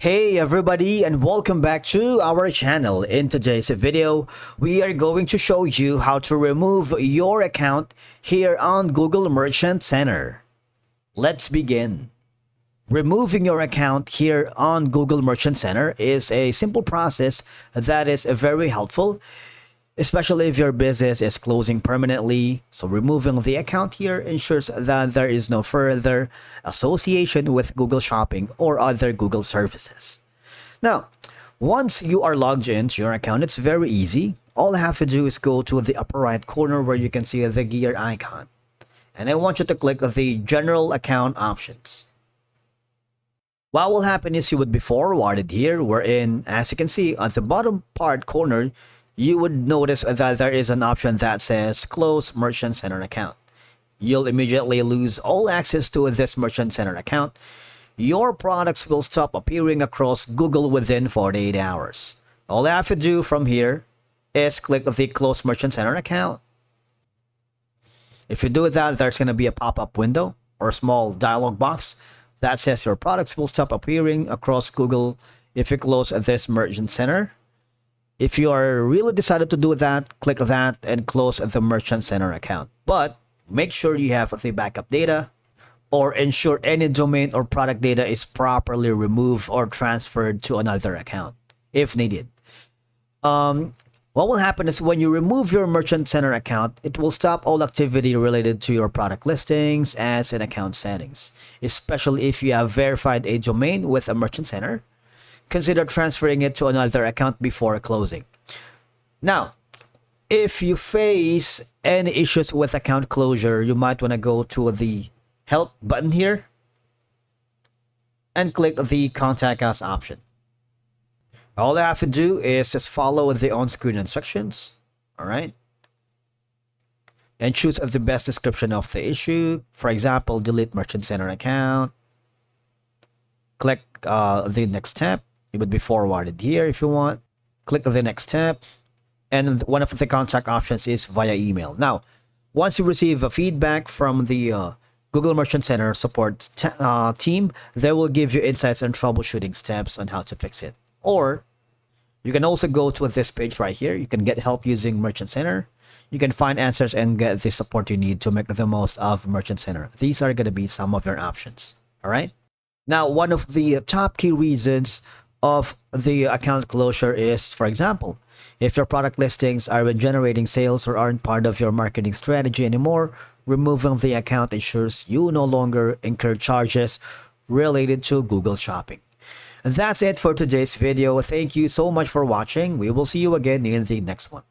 Hey everybody, and welcome back to our channel. In today's video, we are going to show you how to remove your account here on Google Merchant Center. Let's begin. Removing your account here on Google Merchant Center is a simple process that is very helpful, especially if your business is closing permanently. So removing the account here ensures that there is no further association with Google Shopping or other Google services. Now, once you are logged into your account, it's very easy. All I have to do is go to the upper right corner where you can see the gear icon. And I want you to click the General Account options. What will happen is you would be forwarded here, wherein, as you can see, at the bottom part corner, you would notice that there is an option that says Close Merchant Center Account. You'll immediately lose all access to this Merchant Center account. Your products will stop appearing across Google within 48 hours. All I have to do from here is click the Close Merchant Center Account. If you do that, there's going to be a pop-up window or a small dialog box that says your products will stop appearing across Google if you close this Merchant Center. If you are really decided to do that, click that and close the Merchant Center account. But make sure you have the backup data or ensure any domain or product data is properly removed or transferred to another account if needed. What will happen is when you remove your Merchant Center account, it will stop all activity related to your product listings, ads, and account settings, especially if you have verified a domain with a Merchant Center. Consider transferring it to another account before closing. Now, if you face any issues with account closure, you might want to go to the Help button here and click the Contact Us option. All I have to do is just follow the on-screen instructions, all right? And choose the best description of the issue. For example, delete Merchant Center account. Click the next step. It would be forwarded here if you want. Click the next step. And one of the contact options is via email. Now, once you receive a feedback from the Google Merchant Center support team, they will give you insights and troubleshooting steps on how to fix it. Or you can also go to this page right here. You can get help using Merchant Center. You can find answers and get the support you need to make the most of Merchant Center. These are going to be some of your options. All right. Now, one of the top key reasons of the account closure is, for example, if your product listings aren't generating sales or aren't part of your marketing strategy anymore, removing the account ensures you no longer incur charges related to Google Shopping. And that's it for today's video. Thank you so much for watching. We will see you again in the next one.